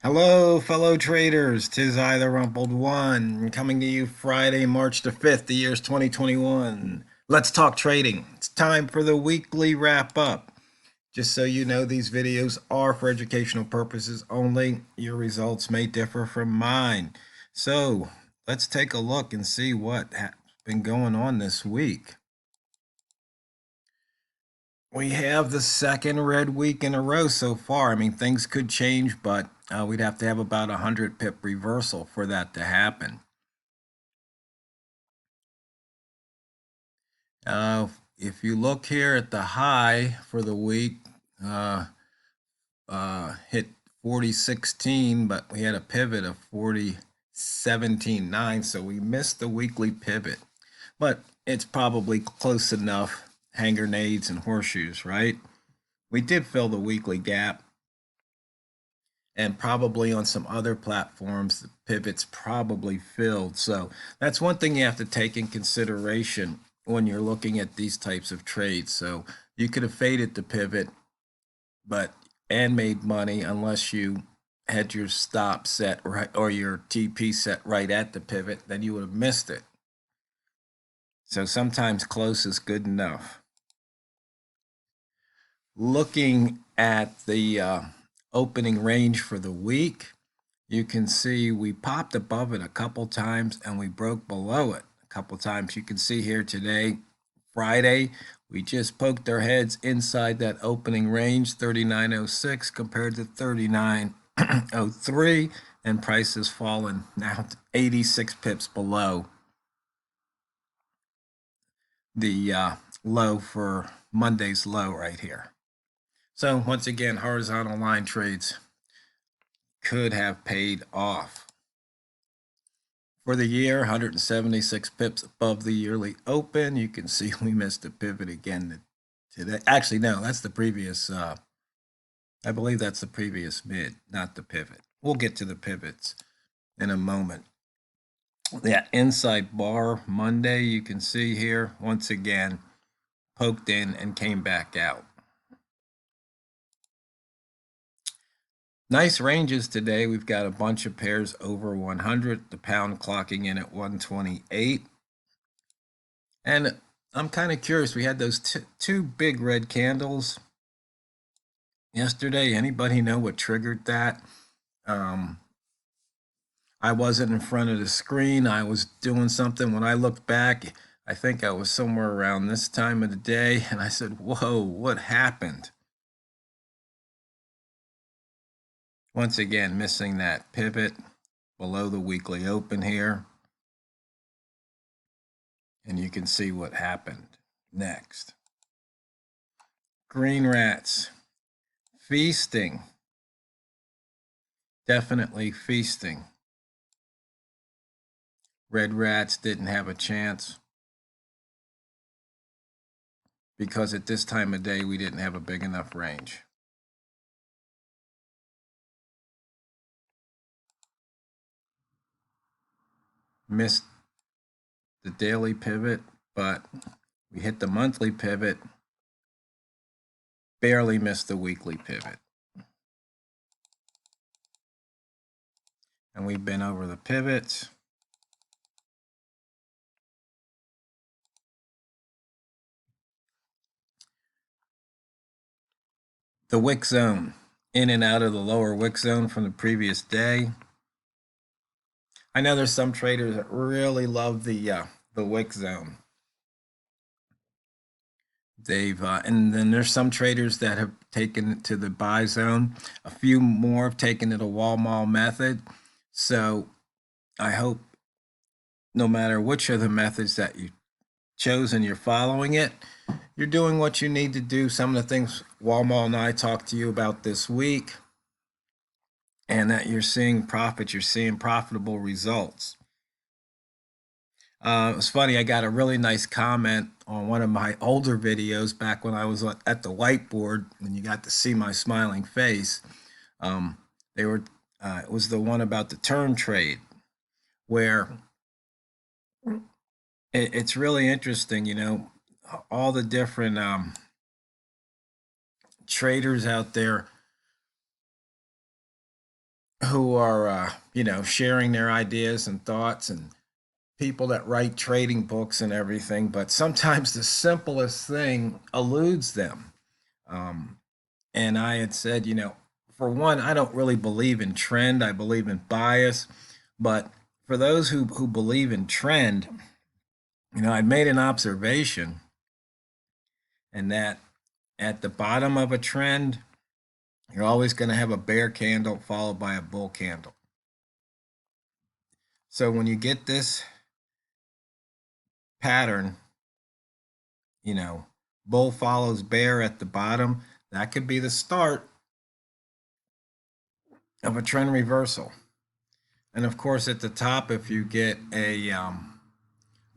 Hello, fellow traders. Tis I, TheRumpledOne, coming to you Friday, March the 5th, the year's 2021. Let's talk trading. It's time for the weekly wrap up. Just so you know, these videos are for educational purposes only. Your results may differ from mine. So let's take a look and see what has been going on this week. We have the second red week in a row so far. I mean, things could change, but we'd have to have about a 100 pip reversal for that to happen. If you look here at the high for the week, uh, hit 40.16, but we had a pivot of 40.17.9, so we missed the weekly pivot. But it's probably close enough, hand grenades and horseshoes, right? We did fill the weekly gap, and probably on some other platforms, the pivots probably filled. So that's one thing you have to take in consideration when you're looking at these types of trades. So you could have faded the pivot, but and made money unless you had your stop set right or your TP set right at the pivot, then you would have missed it. So sometimes close is good enough. Looking at the opening range for the week, you can see we popped above it a couple times and we broke below it a couple times. You can see here today, Friday, we just poked our heads inside that opening range, 39.06 compared to 39.03, and price has fallen now to 86 pips below the low for Monday's low right here. So once again, horizontal line trades could have paid off. For the year, 176 pips above the yearly open. You can see we missed a pivot again today. Actually, no, that's the previous, I believe that's the previous mid, not the pivot. We'll get to the pivots in a moment. Yeah, inside bar Monday, you can see here, once again, poked in and came back out. Nice ranges today. We've got a bunch of pairs over 100, the pound clocking in at 128. And I'm kind of curious. We had those two big red candles yesterday. Anybody know what triggered that? Um, I wasn't in front of the screen. I was doing something. When I looked back, I think I was somewhere around this time of the day, and I said, whoa, what happened? Once again, missing that pivot below the weekly open here. And you can see what happened next. Green rats, feasting. Definitely feasting. Red rats didn't have a chance because at this time of day we didn't have a big enough range. Missed the daily pivot, but we hit the monthly pivot, barely missed the weekly pivot. And we've been over the pivots. The wick zone, in and out of the lower wick zone from the previous day. I know there's some traders that really love the wick zone. And then there's some traders that have taken it to the buy zone. A few more have taken it a wall mall method. So I hope no matter which of the methods that you chose and you're following it, you're doing what you need to do. Some of the things Walmart and I talked to you about this week, and that you're seeing profits, you're seeing profitable results. It was funny, I got a really nice comment on one of my older videos back when I was at the whiteboard and you got to see my smiling face. It was the one about the turn trade where it's really interesting, all the different traders out there who are, sharing their ideas and thoughts, and people that write trading books and everything. But sometimes the simplest thing eludes them. Um, and I had said, for one, I don't really believe in trend. I believe in bias. But for those who believe in trend, I'd made an observation, and that at the bottom of a trend, you're always going to have a bear candle followed by a bull candle. So when you get this pattern, bull follows bear at the bottom, that could be the start of a trend reversal. And of course, at the top, if you get a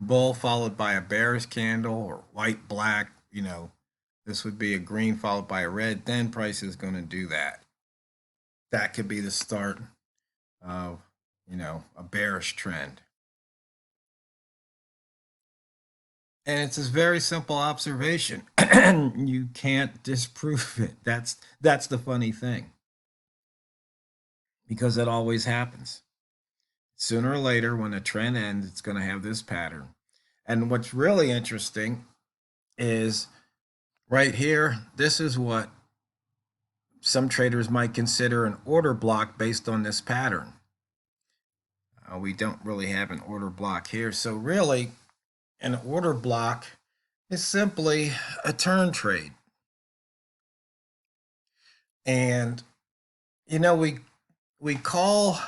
bull followed by a bearish candle, or white, black, this would be a green followed by a red, then price is going to do that. That could be the start of, a bearish trend. And it's a very simple observation. You can't disprove it. That's the funny thing, because it always happens. Sooner or later, when the trend ends, it's going to have this pattern. And what's really interesting is right here, this is what some traders might consider an order block based on this pattern. We don't really have an order block here. So really, an order block is simply a turn trade. And we call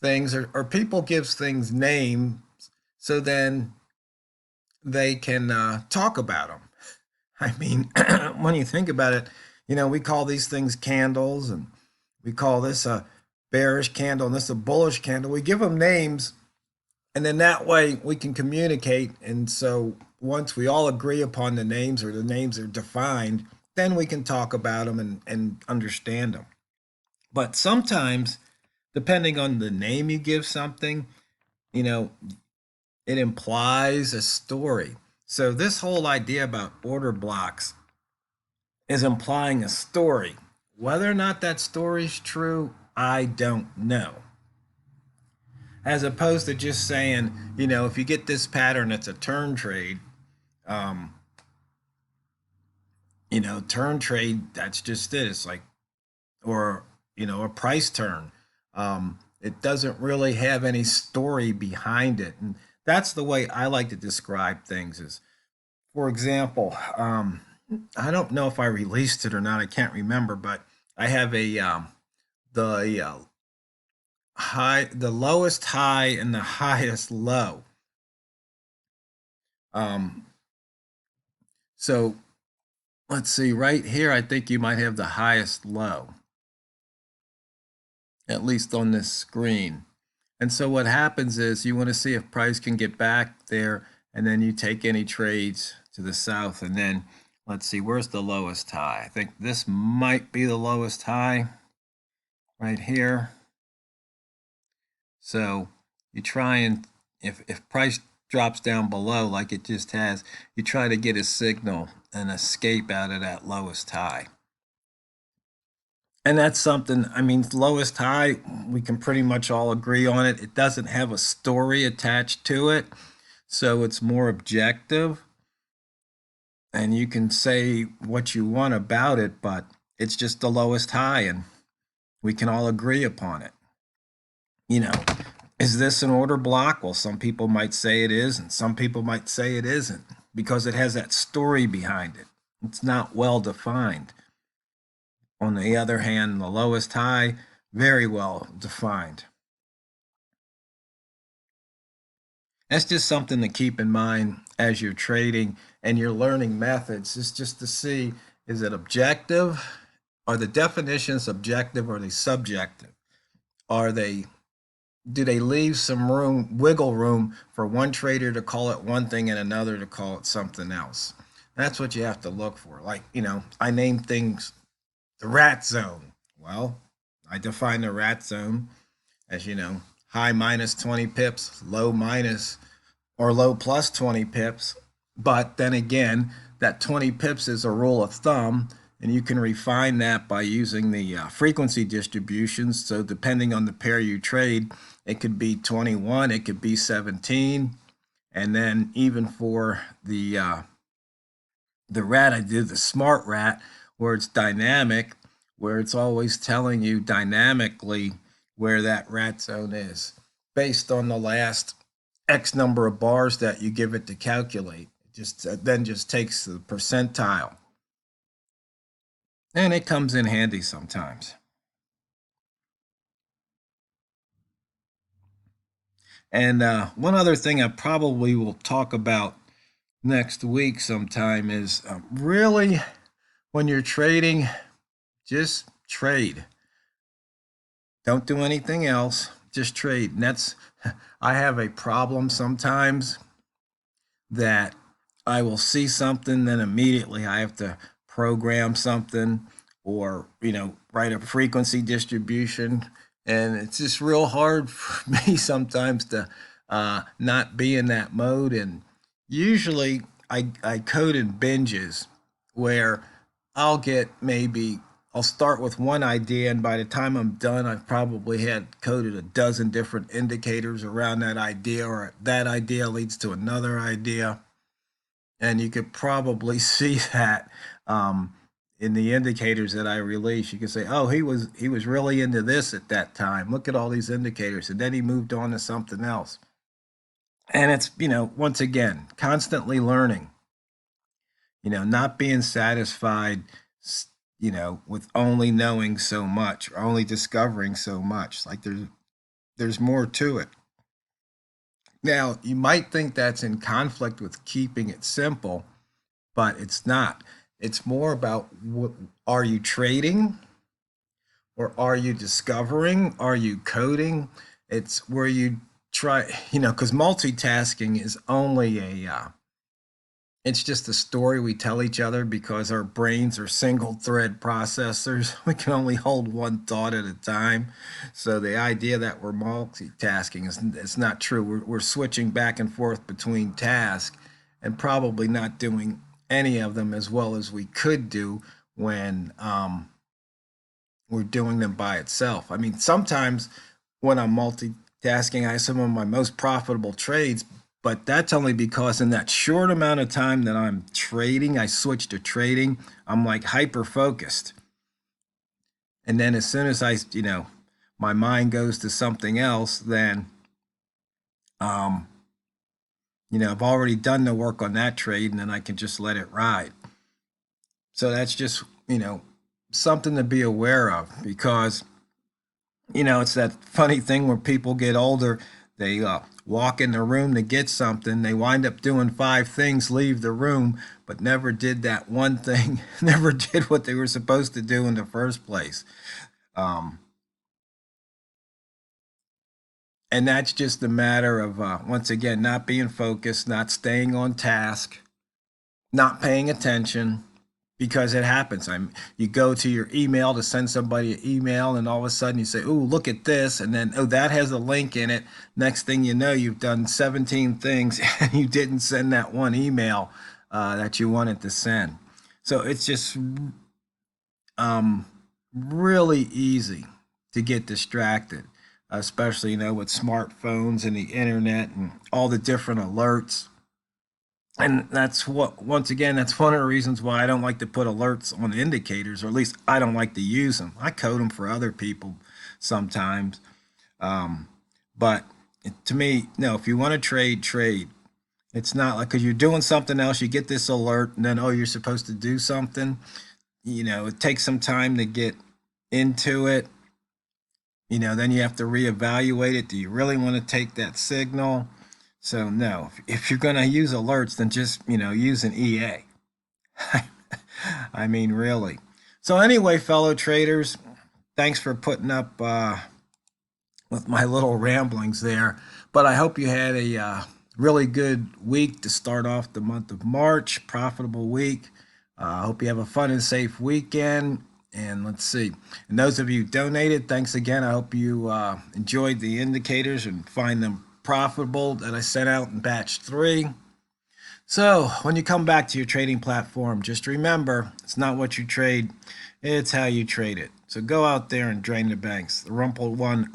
things, or people gives things names, so then they can talk about them. I mean, when you think about it, we call these things candles, and we call this a bearish candle and this a bullish candle. We give them names, and then that way we can communicate. And so once we all agree upon the names, or the names are defined, then we can talk about them and understand them. But sometimes, depending on the name you give something, it implies a story. So this whole idea about order blocks is implying a story. Whether or not that story is true, I don't know. As opposed to just saying, if you get this pattern, it's a turn trade. Turn trade, that's just it. It's like, or, a price turn. It doesn't really have any story behind it. And that's the way I like to describe things is, for example, I don't know if I released it or not. I can't remember, but I have the the lowest high and the highest low. So let's see, right here, I think you might have the highest low, at least on this screen. And so what happens is you want to see if price can get back there, and then you take any trades to the south. And then let's see, where's the lowest high? I think this might be the lowest high right here. So you try and, if price drops down below like it just has, you try to get a signal and escape out of that lowest high. And that's something, I mean, lowest high, we can pretty much all agree on it. It doesn't have a story attached to it, so it's more objective. And you can say what you want about it, but it's just the lowest high, and we can all agree upon it. Is this an order block? Well, some people might say it is, and some people might say it isn't, because it has that story behind it. It's not well defined. On the other hand, the lowest high, very well defined. That's just something to keep in mind as you're trading and you're learning methods. It's just to see, is it objective? Are the definitions objective or are they subjective? Do they leave some wiggle room for one trader to call it one thing and another to call it something else? That's what you have to look for. Like, I name things the rat zone. Well, I define the rat zone as, high minus 20 pips, low minus or low plus 20 pips. But then again, that 20 pips is a rule of thumb. And you can refine that by using the frequency distributions. So depending on the pair you trade, it could be 21, it could be 17. And then even for the rat, I did the smart rat, where it's dynamic, where it's always telling you dynamically where that rat zone is based on the last X number of bars that you give it to calculate. It just takes the percentile. And it comes in handy sometimes. And one other thing I probably will talk about next week sometime is really when you're trading, just trade. Don't do anything else. Just trade. And that's, I have a problem sometimes that I will see something, then immediately I have to program something or, write a frequency distribution. And it's just real hard for me sometimes to not be in that mode. And usually I code in binges where I'll start with one idea, and by the time I'm done, I've probably had coded a dozen different indicators around that idea, or that idea leads to another idea. And you could probably see that in the indicators that I release. You can say, "Oh, he was really into this at that time. Look at all these indicators," and then he moved on to something else. And it's once again constantly learning. Not being satisfied, with only knowing so much or only discovering so much. Like there's more to it. Now, you might think that's in conflict with keeping it simple, but it's not. It's more about are you trading or are you discovering? Are you coding? It's where you try, because multitasking is only it's just a story we tell each other because our brains are single thread processors. We can only hold one thought at a time. So the idea that we're multitasking it's not true. We're switching back and forth between tasks and probably not doing any of them as well as we could do when we're doing them by itself. I mean, sometimes when I'm multitasking, I have some of my most profitable trades, but that's only because in that short amount of time that I'm trading, I switch to trading, I'm like hyper focused. And then as soon as my mind goes to something else, then, um, I've already done the work on that trade and then I can just let it ride. So that's just, something to be aware of because it's that funny thing where people get older, they walk in the room to get something, they wind up doing five things, leave the room, but never did that one thing, never did what they were supposed to do in the first place. Um, and that's just a matter of, once again, not being focused, not staying on task, not paying attention, because it happens. You go to your email to send somebody an email, and all of a sudden you say, "Oh, look at this," and then, "Oh, that has a link in it." Next thing you know, you've done 17 things, and you didn't send that one email that you wanted to send. So it's just um, really easy to get distracted, especially with smartphones and the internet and all the different alerts. And that's once again, that's one of the reasons why I don't like to put alerts on indicators, or at least I don't like to use them. I code them for other people sometimes. Um, but to me, no, if you want to trade, trade. It's not like because you're doing something else, you get this alert, and then, oh, you're supposed to do something. It takes some time to get into it. Then you have to reevaluate it. Do you really want to take that signal? So no, if you're going to use alerts, then just use an EA. I mean, really. So anyway, fellow traders, thanks for putting up with my little ramblings there. But I hope you had a really good week to start off the month of March. Profitable week. I hope you have a fun and safe weekend. And let's see. And those of you who donated, thanks again. I hope you enjoyed the indicators and find them profitable that I sent out in batch 3. So when you come back to your trading platform, just remember, it's not what you trade, it's how you trade it. So go out there and drain the banks. The Rumpled One